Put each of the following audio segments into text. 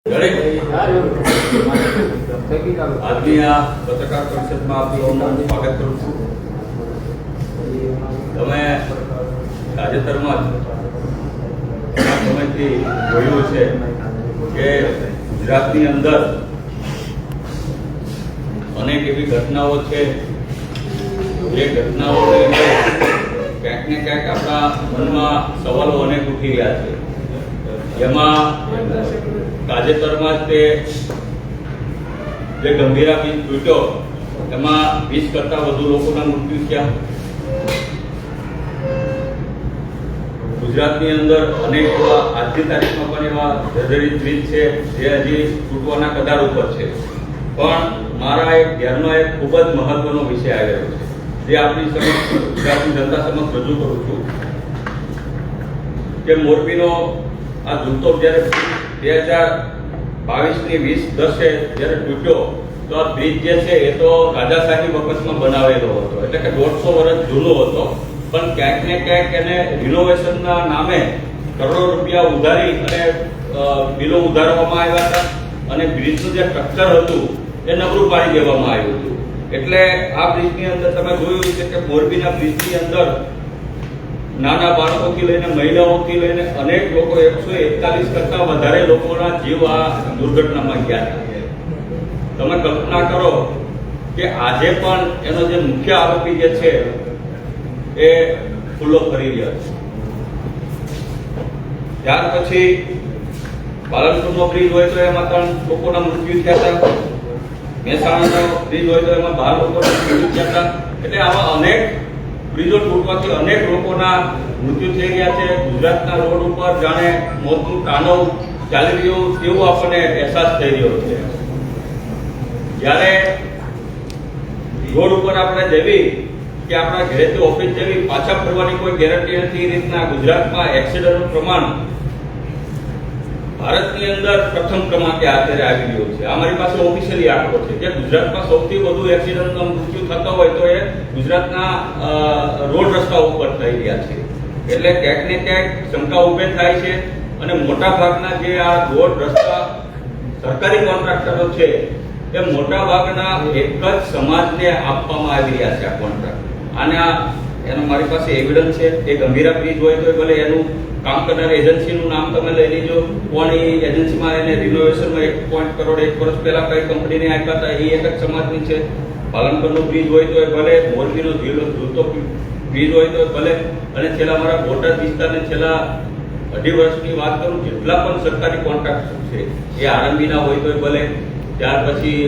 આજની આ પત્રકાર પરિષદમાં આપનું સ્વાગત કરું છું. તમે તાજેતરમાં જ સમયથી જોયું છે કે ગુજરાતની અંદર અનેક એવી ઘટનાઓ છે જે ઘટનાઓને ક્યાંક ને ક્યાંક આપણા મનમાં સવાલો અનેક ઉઠી રહ્યા છે. જેમાં તાજેતરમાં જ તે જે ગંભીરા બ્રિજ તૂટ્યો એમાં 20 કરતા વધુ લોકોના મૃત્યુ થયા. ગુજરાતની અંદર અનેક એવા આજની તારીખમાં પણ એવા જર્જરિત બ્રિજ છે જે હજી તૂટવાના કગાર ઉપર છે. પણ મારા એક ધ્યાનમાં એક ખૂબ જ મહત્વનો વિષય આવેલો છે જે આપણી સમક્ષ ગુજરાતની જનતા સમક્ષ રજૂ કરું છું કે મોરબીનો આ તૂટતો જ્યારે 2022ની 20/10 જ્યારે તૂટ્યો તો આ બ્રિજ જે છે એ તો રાજાશાહી વખતમાં બનાવેલો હતો, એટલે કે 150 વર્ષ જૂનો હતો. પણ ક્યાંક ને ક્યાંક એને રિનોવેશનના નામે કરોડો રૂપિયા ઉધારી અને બિલો ઉધારવામાં આવ્યા હતા અને બ્રિજનું જે સ્ટ્રક્ચર હતું એ નબળું પાડી દેવામાં આવ્યું હતું. એટલે આ બ્રિજની અંદર તમે જોયું છે કે મોરબીના બ્રિજની અંદર નાના બાળકોથી લઈને મહિલાઓથી લઈને અનેક લોકો 141 કરતા વધારે લોકોના જીવ આ દુર્ઘટનામાં ગયા હતા. તમે કલ્પના કરો કે આજે પણ એનો જે મુખ્ય આરોપી જે છે એ ખુલ્લો ફરી રહ્યો છે. ત્યાર પછી પાલનપુરનો બ્રિજ હોય તો એમાં 3 લોકોના મૃત્યુ થયા હતા. મહેસાણાનો બ્રિજ હોય તો એમાં 12 લોકોના મૃત્યુ થયા હતા. એટલે આવા અનેક બ્રિજો તૂટવાથી અનેક લોકોના મૃત્યુ થઈ રહ્યા છે. ગુજરાતના રોડ ઉપર જાણે મોતનું તાંડવ ચાલી રહ્યું તેવો આપણને અહેસાસ થઈ રહ્યો છે. જ્યારે રોડ ઉપર આપણે જેવી કે આપણા ઘરેથી ઓફિસ જેવી પાછા ફરવાની કોઈ ગેરંટી નથી. એ રીતના ગુજરાતમાં એક્સિડન્ટનું પ્રમાણ ભારતની અંદર પ્રથમ ક્રમાંકે અત્યારે આવી રહ્યું છે. અમારી પાસે ઓફિશિયલી આંકડો છે કે ગુજરાતમાં સૌથી વધુ એક્સિડન્ટનો મૃત્યુ થતો હોય તો એ ગુજરાતના રોડ રસ્તા ઉપર થઈ રહ્યા છે. એટલે ક્યાંક ને ક્યાંક શંકા ઊભી થાય છે અને મોટા ભાગના જે આ રોડ રસ્તા સરકારી કોન્ટ્રાક્ટરો છે એ મોટા ભાગના એક જ સમાજને આપવામાં આવી રહ્યા છે આ કોન્ટ્રાક્ટ. અને એનો મારી પાસે એવિડન્સ છે. એ ગંભીરા બ્રિજ હોય તો ભલે એનું કામ કરનાર એજન્સીનું નામ તમે લઈ લીજો. કોણ એ એજન્સીમાં એને રિનોવેશનમાં 1 કરોડ 1 વર્ષ પહેલા કઈ કંપનીને આપ્યા હતા એ એક જ સમાજની છે. પાલનપુરનો બ્રિજ હોય તો ભલે, મોરબીનો ધૂળતો બ્રિજ હોય તો ભલે, અને છેલ્લા મારા બોટાદ વિસ્તારને છેલ્લા 2.5 વર્ષની વાત કરું, જેટલા પણ સરકારી કોન્ટ્રાક્ટ છે એ આરંભીના હોય તો ભલે, ત્યાર પછી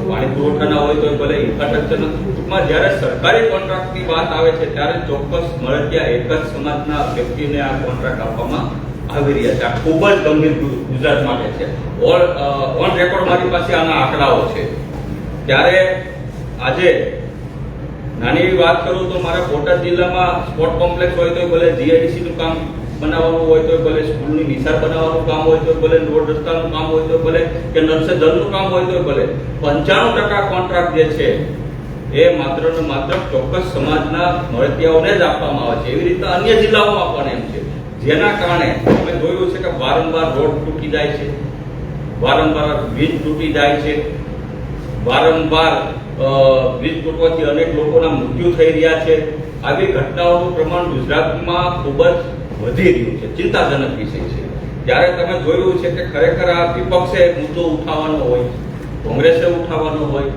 પાણી પુરવઠાના હોય તો ભલે, ઇન્ફ્રાસ્ટ્રક્ચરના. ટૂંકમાં જ્યારે સરકારી કોન્ટ્રાક્ટની વાત આવે છે ત્યારે ચોક્કસ મળતિયા એક જ સમાજના વ્યક્તિને આ કોન્ટ્રાક્ટ આપવામાં આવી રહ્યા છે. આ ખૂબ જ ગંભીર ગુજરાત માટે છે. ઓન રેકોર્ડ મારી પાસે આના આંકડાઓ છે. ત્યારે આજે નાની એવી વાત કરું તો મારા બોટાદ જિલ્લામાં સ્પોર્ટ કોમ્પ્લેક્સ હોય તો ભલે, જીઆઈડીસીનું કામ બનાવવાનું હોય તો ભલે, સ્કૂલની નિશાળ બનાવવાનું કામ હોય તો ભલે, રોડ રસ્તાનું કામ હોય તો ભલે, કે નર્સે દળનું કામ હોય તો ભલે, 95% કોન્ટ્રાક્ટ જે છે એ માત્ર ને માત્ર ચોક્કસ સમાજના મળતિયાઓને જ આપવામાં આવે છે. એવી રીતે અન્ય જિલ્લાઓમાં પણ એમ છે. જેના કારણે અમે જોયું છે કે વારંવાર રોડ તૂટી જાય છે, વારંવાર બ્રિજ તૂટી જાય છે, વારંવાર બ્રિજ તૂટવાથી અનેક લોકોના મૃત્યુ થઈ રહ્યા છે. આવી ઘટનાઓનું પ્રમાણ ગુજરાતમાં ખૂબ જ વધી રહ્યું છે. ચિંતાજનક વિષય છે. જ્યારે તમે જોયું છે કે ખરેખર આ વિપક્ષે મુદ્દો ઉઠાવવાનો હોય, કોંગ્રેસે ઉઠાવવાનો હોય,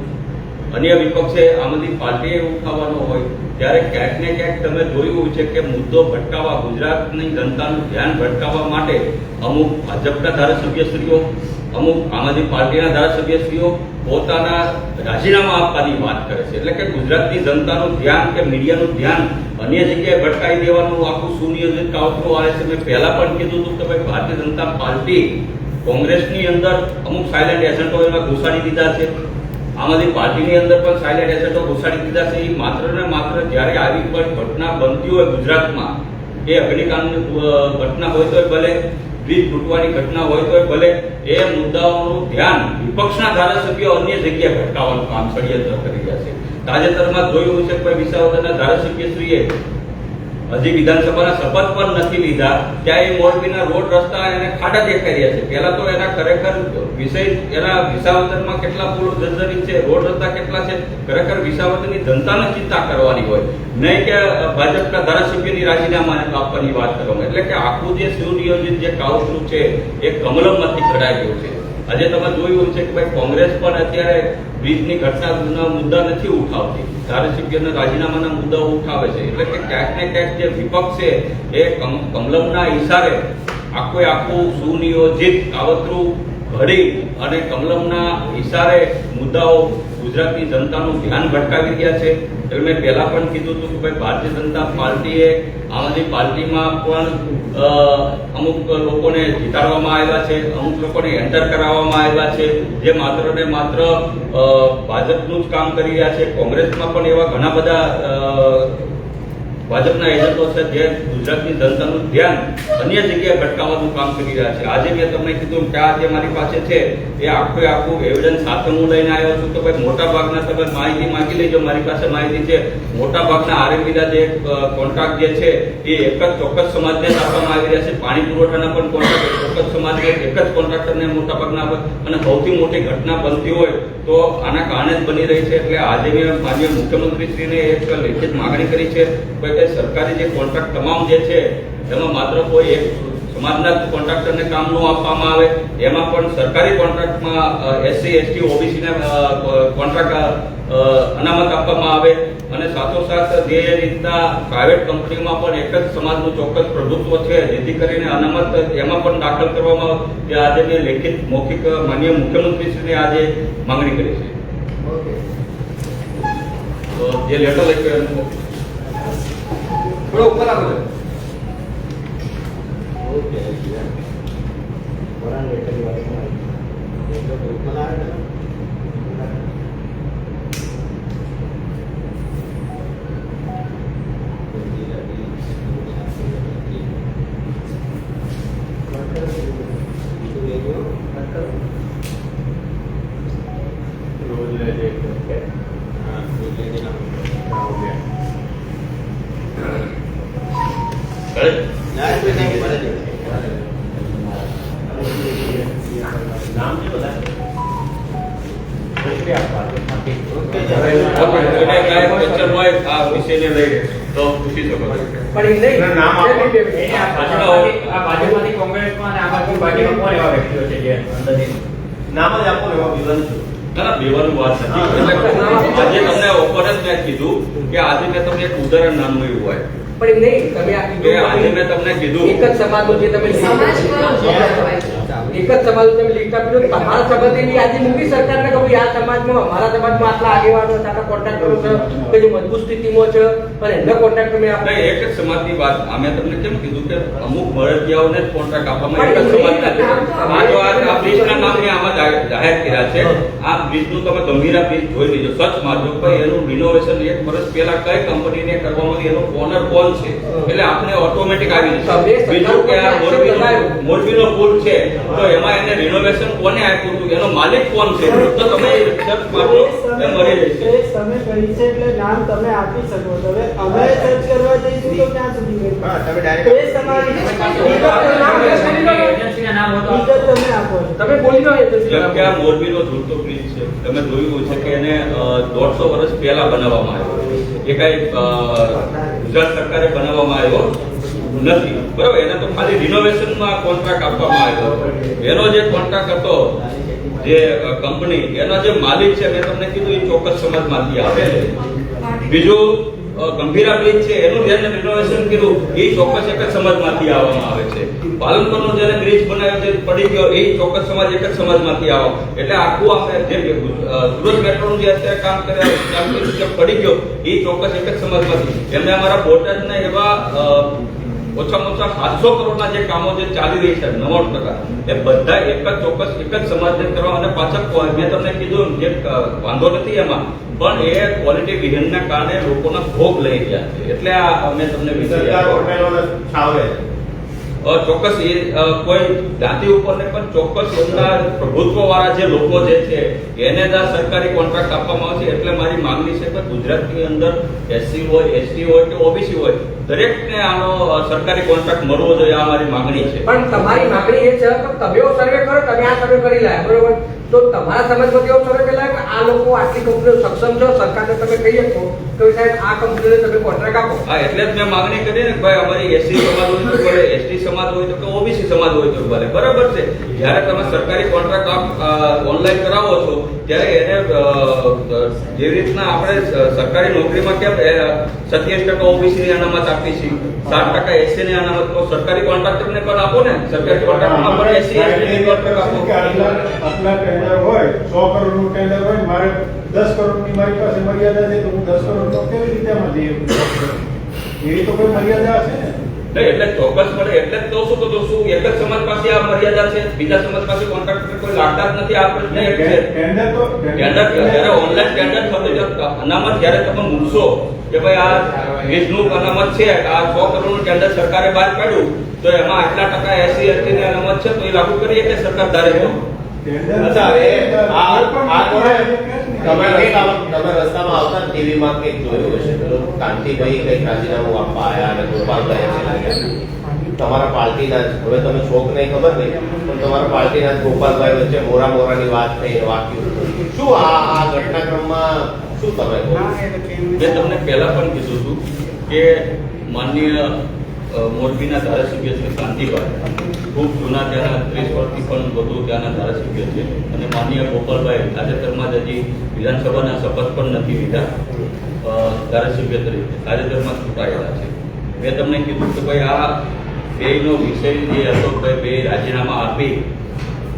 અન્ય વિપક્ષે આમ આદમી પાર્ટીએ ઉઠાવવાનો હોય, ત્યારે ક્યાંક ને ક્યાંક તમે જોયું છે કે મુદ્દો ભટકાવવા, ગુજરાતની જનતાનું ધ્યાન ભટકાવવા માટે અમુક ભાજપના ધારાસભ્યશ્રીઓ, અમુક આમ આદમી પાર્ટીના ધારાસભ્યશ્રીઓ પોતાના રાજીનામા આપવાની વાત કરે છે. એટલે કે ગુજરાતની જનતાનું ધ્યાન કે મીડિયાનું ધ્યાન અન્ય જગ્યાએ ભટકાવી દેવાનું આખું સુનિયોજિત કાવતરું આવે છે. મેં પહેલા પણ કીધું હતું કે ભાઈ, ભારતીય જનતા પાર્ટી કોંગ્રેસની અંદર અમુક સાયલેન્ટ એજન્ટો એમાં ઘુસાડી દીધા છે. આમ આદમી પાર્ટીની અંદર પણ સાયલેન્ટ એજન્ટો ઘુસાડી દીધા છે. એ માત્ર ને માત્ર જ્યારે આવી કોઈ ઘટના બનતી હોય ગુજરાતમાં, એ અગ્નિકાંડની ઘટના હોય તો ભલે, બ્રિજ તૂટવાની ઘટના હોય તો ભલે, એ મુદ્દાઓનું ધ્યાન વિપક્ષના ધારાસભ્યો અન્ય જગ્યાએ ભટકાવવાનું કામ ષડયંત્ર કરી રહ્યા છે. તાજેતરમાં જોયું છે કે વિસાવદરના ધારાસભ્યશ્રીએ હજી વિધાનસભાના શપથ પણ નથી લીધા ત્યાં એ મોરબીના રોડ રસ્તા એને ખાડા દેખાઈ રહ્યા છે. પહેલા તો એના ખરેખર વિષય એના વિસાવદરમાં કેટલા પુલો જર્જરિત છે, રોડ રસ્તા કેટલા છે, ખરેખર વિસાવદરની જનતાને ચિંતા કરવાની હોય, નહીં કે ભાજપના ધારાસભ્યની રાજીનામાને આપવાની વાત કરવામાં. એટલે કે આખું જે સુનિયોજિત જે કાવતરું છે એ કમલમમાંથી ઘડાઈ ગયું છે. આજે તમે જોયું છે કે ભાઈ કોંગ્રેસ પણ અત્યારે બ્રિજની ઘટનાના મુદ્દા નથી ઉઠાવતી, ધારાસભ્યના રાજીનામાના મુદ્દાઓ ઉઠાવે છે. એટલે કે ક્યાંક ને ક્યાંક જે વિપક્ષ છે એ કમલમના ઈશારે આખું સુનિયોજિત કાવતરું ઘડી અને કમલમના ઈશારે મુદ્દાઓ ગુજરાતની જનતાનું ધ્યાન ભટકાવી રહ્યા છે. એટલે મેં પહેલા પણ કીધું હતું કે ભાઈ ભારતીય જનતા પાર્ટીએ આમ આદમી પાર્ટીમાં પણ અમુક લોકોને જીતાડવામાં આવ્યા છે, અમુક લોકોને એન્ટર કરાવવામાં આવ્યા છે જે માત્ર ને માત્ર ભાજપનું જ કામ કરી રહ્યા છે. કોંગ્રેસમાં પણ એવા ઘણા બધા ભાજપના એજન્ટો છે જે ગુજરાતની જનતાનું ધ્યાન અન્ય જગ્યાએ ભટકાવવાનું કામ કરી રહ્યા છે. આજે મેં તમને કીધું કે આ જે મારી પાસે છે એ આખું એવિડન્સ સાથે હું લઈને આવ્યો છું કે ભાઈ મોટા ભાગના તમે માહિતી માંગી લેજો, મારી પાસે માહિતી છે. મોટા ભાગના આરએમબીના જે કોન્ટ્રાક્ટ જે છે એ એક જ ચોક્કસ સમાજને આપવામાં આવી રહ્યા છે. પાણી પુરવઠાના પણ કોન્ટ્રાક્ટ ચોક્કસ સમાજને એક જ કોન્ટ્રાક્ટરને મોટા ભાગના આપે અને સૌથી મોટી ઘટના બનતી હોય તો આના કારણે જ બની રહી છે. એટલે આજે મેં માનનીય મુખ્યમંત્રીશ્રીને એક લેખિત માગણી કરી છે કે સરકારી જે કોન્ટ્રાક્ટ તમામ જે છે એમાં માત્ર કોઈ એક સમાજના કોન્ટ્રાક્ટરને કામ ન આપવામાં આવે, એમાં પણ સરકારી કોન્ટ્રાક્ટમાં એસસી એસટી ઓબીસીને કોન્ટ્રાક્ટ અનામત આપવામાં આવે અને સાથોસાથ જે રીતના પ્રાઇવેટ કંપનીમાં પણ એક જ સમાજનું ચોક્કસ પ્રભુત્વ છે જેથી કરીને અનામત એમાં પણ દાખલ કરવામાં આવે. તે આજે મેં લેખિત મૌખિક માનનીય મુખ્યમંત્રીશ્રીને આજે માંગણી કરી છે. તો જે લેટર લખ્યો થોડો ઉપર આવે ઓકે વરાણ લેટર ની વાત ઉપર આવે રોજ લે જે ઓકે હા રોજ લે ના ઓકે આજે તમને ઓફર જ મેં કીધું કે આજે મેં તમને એક ઉદાહરણ નાનું એવું હોય પણ નહીં તમે આજે મેં તમને કીધું એક જ સમાજનું જે તમે એક જ સમાજ તમે લીક આપ્યું તમારા સંબંધીની આજે મોદી સરકારને કહું આ સમાજમાં અમારા સમાજમાં આટલા આગેવાનો છે, આટલા કોન્ટ્રાક્ટરો છે કે જે મજબૂત સ્થિતિમાં છે અને એમના કોન્ટ્રાક્ટ મેં આપણે એક જ સમાજની વાત અમે તમને કેમ કીધું કે અમુક મળતિયાઓને જ કોન્ટ્રાક્ટ આપવામાં એક જ સમાજના આ જો આ બ્રિજના નામને આમાં જાહેર કર્યા છે. આ બ્રિજનું તમે ગંભીરા બ્રિજ જોઈ લીધો, સચ મારજો ભાઈ એનું રિનોવેશન 1 વર્ષ પહેલા કઈ કંપનીને કરવામાં એનો ઓનર કોણ છે એટલે આપણે ઓટોમેટિક આવી જશે. બીજું કે આ મોરબીનો પુલ છે તો એમાં એને રિનોવેશન કોને આપ્યું હતું, એનો માલિક કોણ છે તો તમે સર્ચ મારજો એ મળી જશે. તમે કહી છે એટલે નામ તમે આપી શકો છો. હવે અમે સર્ચ કરવા જઈશું તો ક્યાં સુધી હા તમે ડાયરેક્ટ એ તમારી એજન્સીના નામ હતો તમે આપો તમે બોલી દો એજન્સી જેમ કે આ મોરબીનો ઝૂલતો બ્રિજ છે તમે જોયું છે કે એને 150 વર્ષ પહેલા બનાવવામાં આવ્યો, એ કઈ ગુજરાત સરકારે બનાવવામાં આવ્યો નથી બરાબર. એને તો ખાલી રિનોવેશનમાં કોન્ટ્રાક્ટ આપવામાં આવ્યો. એનો જે કોન્ટ્રાક્ટ હતો જે કંપની એનો જે માલિક છે મેં તમને કીધું એ ચોક્કસ સમાજમાંથી આવે છે. બીજું ગંભીરા બ્રિજ છે એનું જેને રિનોવેશન કર્યું એ ચોક્કસ એક જ સમાજમાંથી આવવામાં આવે છે. પાલનપુરનો જેને બ્રિજ બનાવ્યો છે પડી ગયો એ ચોક્કસ સમાજ એક જ સમાજમાંથી આવો. એટલે આખું આપણે જે સુરત મેટ્રોનું જે અત્યારે કામ કર્યા પડી ગયો એ ચોક્કસ એક જ સમાજમાંથી. એમને અમારા બોટાદના એવા ઓછામાં ઓછા 700 કરોડના જે કામો જે ચાલી રહી છે 99% એ બધા એક જ ચોક્કસ એક જ સમાજને કરવા અને પાછળ મેં તમને કીધું જે વાંધો નથી એમાં પણ એ ક્વોલિટી વિહીનના કારણે લોકોના ભોગ લઈ ગયા છે. એટલે આ મેં તમને ચોક્કસ એ કોઈ જાતિ ઉપર ને પણ ચોક્કસ એમના પ્રભુત્વ વાળા જે લોકો જે છે એને જ આ સરકારી કોન્ટ્રાક્ટ આપવામાં આવશે. એટલે મારી માંગણી છે કે ગુજરાતની અંદર એસસી હોય, એસટી હોય કે ઓબીસી હોય દરેકને આનો સરકારી કોન્ટ્રાક્ટ મળવો જોઈએ. આ મારી માંગણી છે. પણ તમારી માંગણી એ છે કે તમે એવો સર્વે કરો, તમે આ સર્વે કરી લાયા, બરોબર? તો તમારા સમાજમાંથી એવો સર્વે કરેલા કે આ લોકો આટલી કંપનીઓ સક્ષમ છો, સરકારને તમે કહી શકો કે સાહેબ આ કંપનીને તમે કોન્ટ્રાક્ટ આપો. હા, એટલે જ મેં માંગણી કરી ને કે ભાઈ અમારી એસસી સમાજ હોય તો ભલે, એસટી સમાજ હોય તો કે ઓબીસી સમાજ હોય તો ભલે, બરાબર છે. જ્યારે તમે સરકારી કોન્ટ્રાક્ટ ઓનલાઈન કરાવો છો ત્યારે એને જેવી રીતના આપણે સરકારી નોકરીમાં કેમ 27% ઓબીસી ની અનામત આપી છે, 7% એસસી ની અનામત, તો સરકારી કોન્ટ્રાક્ટરને પણ આપો ને. સરકારી કોન્ટ્રાક્ટમાં પણ એસસી એસટી ની કોન્ટ્રાક્ટ આપો. આટલા ટેન્ડર હોય, 100 કરોડનું ટેન્ડર હોય, મારે 10 કરોડની મારી પાસે મર્યાદા છે તો હું 10 કરોડનો કેવી રીતે આમાં જઈએ? એવી તો કોઈ મર્યાદા હશે ને? એટલે ચોક્કસ મળે. એટલે જ કહું છું કે શું એક જ સમાજ પાસે આ મર્યાદા છે, બીજા સમાજ પાસે કોન્ટ્રાક્ટર કોઈ લાગતા જ નથી. આ પ્રશ્ન એક છે. ટેન્ડર જ્યારે ઓનલાઈન ટેન્ડર થતું અનામત જ્યારે તમે મૂકશો કે ભાઈ આ વીજનું અનામત છે, આ 100 કરોડનું ટેન્ડર સરકારે બહાર કાઢ્યું તો એમાં આટલા ટકા એસસી એસટી ની અનામત છે તો એ લાગુ કરીએ કે સરકાર ધારે તો તમે રસ્તામાં આવતા ટીવીમાં કંઈક જોયું હશે, કાંતિભાઈ કંઈક રાજીનામું આપવા આવ્યા અને ગોપાલભાઈ લાગ્યા. તમારા પાર્ટીના જ, હવે તમે શોખ નહીં ખબર નહીં, પણ તમારા પાર્ટીના જ ગોપાલભાઈ વચ્ચે મોરાની વાત થઈ, વાક્યું શું આ ઘટનાક્રમમાં શું તમે મેં તમને પહેલા પણ કીધું હતું કે માનનીય મોરબીના ધારાસભ્ય શ્રી કાંતિભાઈ ખૂબ જૂના, ત્યાંના 30 વર્ષથી પણ વધુ ત્યાંના ધારાસભ્ય છે અને માનનીય ગોપાલભાઈ તાજેતરમાં જ હજી વિધાનસભાના શપથ પણ નથી લીધા ધારાસભ્ય તરીકે, તાજેતરમાં ચૂંટાયેલા છે. મેં તમને કીધું કે ભાઈ આ બેયનો વિષય જે હતો ભાઈ બે રાજીનામા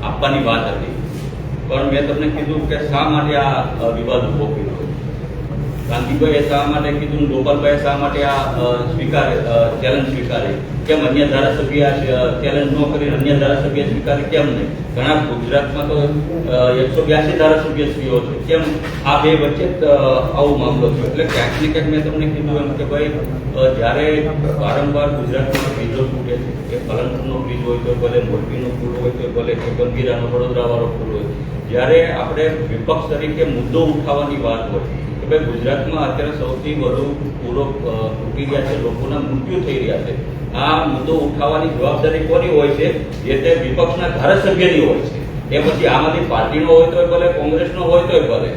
આપવાની વાત હતી, પણ મેં તમને કીધું કે શા માટે આ વિવાદ ઉભો કર્યો. કાંતિભાઈએ શા માટે કીધું, ગોપાલભાઈએ શા માટે આ ચેલેન્જ સ્વીકારે, કેમ અન્ય ધારાસભ્ય ચેલેન્જ ન કરીને અન્ય ધારાસભ્ય સ્વીકારે કેમ નહીં? ઘણા ગુજરાતમાં તો 182 ધારાસભ્યશ્રીઓ છે, કેમ આ બે વચ્ચે આવો મામલો છે? એટલે ક્યાંક ને ક્યાંક મેં તમને કીધું એમ કે ભાઈ જ્યારે વારંવાર ગુજરાતમાં બ્રિજો તૂટે છે, કે પાલનપુરનો બ્રિજ હોય તો ભલે, મોરબીનો પુલ હોય તો ભલે, કે ગંભીરાનો વડોદરાવાળો પુલ હોય, જ્યારે આપણે વિપક્ષ તરીકે મુદ્દો ઉઠાવવાની વાત હોય કે ભાઈ ગુજરાતમાં અત્યારે સૌથી વધુ પૂરો તૂટી રહ્યા છે, લોકોના મૃત્યુ થઈ રહ્યા છે, આ મુદ્દો ઉઠાવવાની જવાબદારી કોની હોય છે? જે તે વિપક્ષના ધારાસભ્યની હોય છે. એ પછી આમ આદમી પાર્ટીનો હોય તોય ભલે, કોંગ્રેસનો હોય તોય ભલે.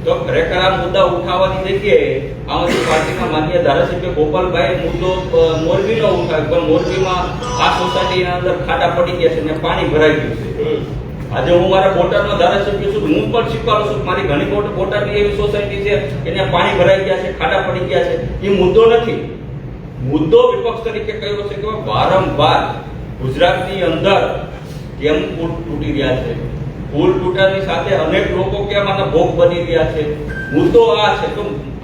તો ખરેખર આ મુદ્દા ઉઠાવવાની જગ્યાએ આમ આદમી પાર્ટીના માન્ય ધારાસભ્ય ગોપાલભાઈ મુદ્દો મોરબીનો ઉઠાવ્યો, પણ મોરબીમાં આ સોસાયટીના અંદર ખાડા પડી ગયા છે અને પાણી ભરાઈ ગયું છે. આજે હું મારા બોટાદનો ધારાસભ્ય છું, હું પણ સ્વીકારું છું મારી ઘણી બોટાદની એવી સોસાયટી છે કે ત્યાં પાણી ભરાઈ ગયા છે, ખાડા પડી ગયા છે. એ મુદ્દો નથી. મુદ્દો વિપક્ષ તરીકે કયો છે કે વારંવાર ગુજરાતની અંદર કેમ પુલ તૂટી રહ્યા છે, પુલ તૂટવાની સાથે અનેક લોકો કેમ આના ભોગ બની રહ્યા છે. મુદ્દો આ છે. તો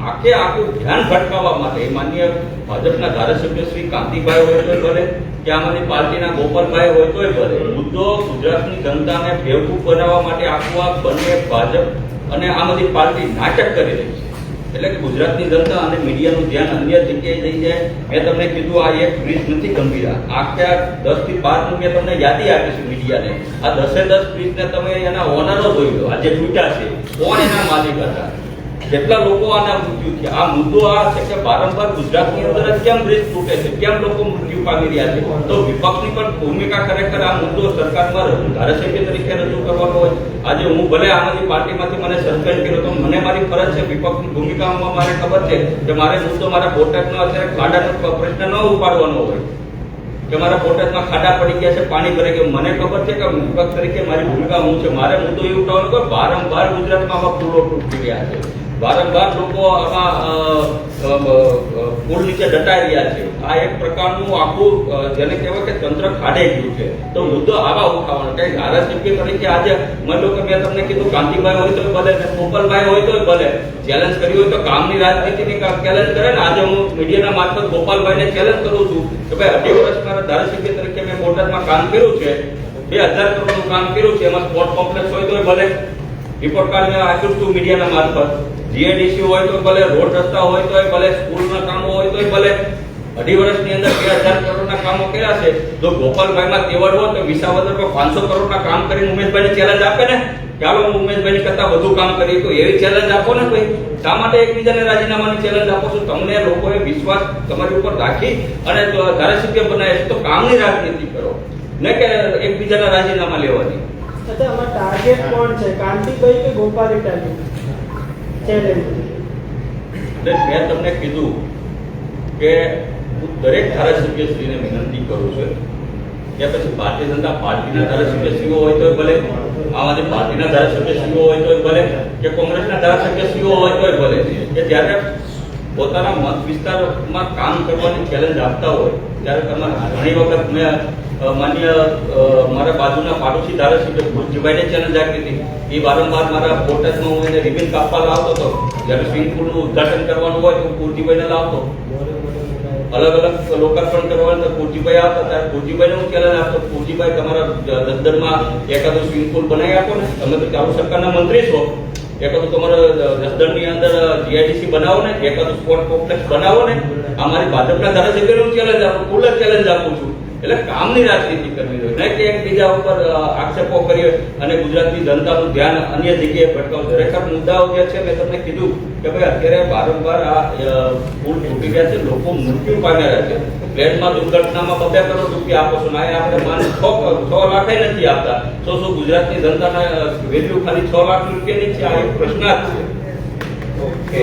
આખું ધ્યાન ભટકાવવા માટે માન્ય ભાજપના ધારાસભ્ય શ્રી કાંતિભાઈ હોય તો ભલે, કે આમાંની પાર્ટીના ગોપાલભાઈ હોય તોય ભલે, મુદ્દો ગુજરાતની જનતાને બેવકૂફ બનાવવા માટે આખું આ બંને ભાજપ અને આમાંથી પાર્ટી નાટક કરી રહી છે. એટલે કે ગુજરાતની જનતા અને મીડિયાનું ધ્યાન અન્ય જગ્યાએ લઈ જાય. મેં તમને કીધું આ એક બ્રિજ નથી ગંભીરા, આખા 10 થી 12 મેં તમને યાદી આપીશું મીડિયાને. આ 10 બ્રિજને તમે એના ઓનરો જોઈ લો, આ જે તૂટ્યા છે કોણ એના માલિક હતા, કેટલા લોકો આના મૃત્યુ થયા. આ મુદ્દો આ છે કે વારંવાર ગુજરાતની અંદર કેમ બ્રિજ તૂટે છે, કેમ લોકો મૃત્યુ પામી રહ્યા છે. તો વિપક્ષની પણ ભૂમિકા ખરેખર આ મુદ્દો સરકારમાં ધારાસભ્ય તરીકે રજૂ કરવાનો હોય. આજે હું ભલે આમાંથી પાર્ટીમાંથી મને સસ્પેન્ડ કર્યો તો મને મારી ફરજ છે, વિપક્ષની ભૂમિકામાં મારે ખબર છે કે મારે મુદ્દો મારા બોટાદનો અત્યારે ખાડાનો પ્રશ્ન ન ઉપાડવાનો હોય કે મારા બોટાદમાં ખાડા પડી ગયા છે, પાણી ભરાઈ ગયું. મને ખબર છે કે વિપક્ષ તરીકે મારી ભૂમિકા હું છે, મારે મુદ્દો એ ઉઠાવવાનો કે વારંવાર ગુજરાતમાં આવા પુલો તૂટી રહ્યા છે, વારંવાર લોકો આમાં પુલ નીચે દટાઈ રહ્યા છે. આ એક પ્રકારનું આખું જેને કહેવાય કે તંત્ર ખાડે ગયું છે. તો મુદ્દો આવા ઉઠાવવાનો કઈ ધારાસભ્ય તરીકે આજે માની લો કે મેં તમને કીધું કાંતિભાઈ હોય તો ભલે, ગોપાલભાઈ હોય તો ભલે, ચેલેન્જ કરી હોય તો કામની રાજનીતિની ચેલેન્જ કરે ને. આજે હું મીડિયાના મારફત ગોપાલભાઈને ચેલેન્જ કરું છું કે ભાઈ 2.5 વર્ષ મારા ધારાસભ્ય તરીકે મેં બોટાદમાં કામ કર્યું છે, 2000 કરોડનું કામ કર્યું છે, એમાં સ્પોર્ટ કોમ્પ્લેક્સ હોય તો ભલે, રિપોર્ટ કાર્ડ મેં આપ્યું છું મીડિયાના મારફત, જીએડીસી હોય તો ભલે, રોડ રસ્તા હોય તો ભલે, સ્કૂલના કામો હોય તો ભલે, 2.5 વર્ષની અંદર 2000 કરોડના કામો કર્યા છે. જો ગોપાલભાઈમાં તેવડ હોય તો વિસાવદરમાં 500 કરોડના કામ કરીને ઉમેશભાઈને ચેલેન્જ આપે ને કે હાલો હું ઉમેશભાઈની કરતાં વધુ કામ કરીએ, તો એવી ચેલેન્જ આપો ને ભાઈ. શા માટે એકબીજાને રાજીનામાની ચેલેન્જ આપો છો? તમને લોકોએ વિશ્વાસ તમારી ઉપર રાખી અને ધારાસભ્ય બનાવે છે, તો કામની રાજનીતિ કરો ને કે એકબીજાના રાજીનામા લેવાની. અચ્છા, આમાં ટાર્ગેટ કોણ છે, કાંતિભાઈ કે ગોપાલ ઇટાલી? ચેલેન્જ એટલે મેં તમને કીધું કે હું દરેક ધારાસભ્યશ્રીને વિનંતી કરું છું કે પછી ભારતીય જનતા પાર્ટીના ધારાસભ્યશ્રીઓ હોય તો ભલે, આમ આદમી પાર્ટીના ધારાસભ્યશ્રીઓ હોય તો ભલે, કે કોંગ્રેસના ધારાસભ્યશ્રીઓ હોય તો ભલે, કે જ્યારે પોતાના મત વિસ્તારમાં કામ કરવાની ચેલેન્જ આપતા હોય ત્યારે તમારે ઘણી વખત મેં માન્ય મારા બાજુના પાડોશી ધારાસભ્ય ભુરજીભાઈને ચેલેન્જ આપી હતી. એ વારંવાર મારા પોર્ટસમાં હું એને રિબિન કાપવા લાવતો હતો. જ્યારે સ્વિમિંગ પુલનું ઉદઘાટન કરવાનું હોય તો ભુરજીભાઈને લાવતો, અલગ અલગ લોકાર્પણ કરવાનું તો ભુરજીભાઈ આવતા, ત્યારે ભુરજીભાઈને હું ચેલેન્જ આપતો, ભુરજીભાઈ તમારા જસદણમાં એકાદું સ્વિમિંગ પુલ બનાવી આપો ને, તમે તો ચાલુ સરકારના મંત્રી છો, એકાદું તમારા જસદણની અંદર જીઆઈડીસી બનાવો ને, એકાદું સ્પોર્ટ કોમ્પ્લેક્સ બનાવો ને. અમારી ભાજપના ધારાસભ્યને હું ચેલેન્જ આપું, ખુલ્લા ચેલેન્જ આપું છું. એટલે કામની રાજનીતિ કરવી જોઈએ, નહીં કે એકબીજા ઉપર આક્ષેપો કરીએ અને ગુજરાતની જનતાનું ધ્યાન અન્ય જગ્યાએ ભટકાવ. ખરેખર મુદ્દાઓ જે છે મેં તમને કીધું કે ભાઈ અત્યારે વારંવાર આ પુલ તૂટી ગયા છે, લોકો મૃત્યુ પામેલા છે. પ્લેનમાં દુર્ઘટનામાં 2 કરોડ રૂપિયા આપો છો, ના આપણે 6 લાખ નથી આપતા. શું ગુજરાતની જનતાના વેલ્યુ ખાલી 6 લાખ રૂપિયાની છે? આ એક પ્રશ્ન જ છે. ઓકે.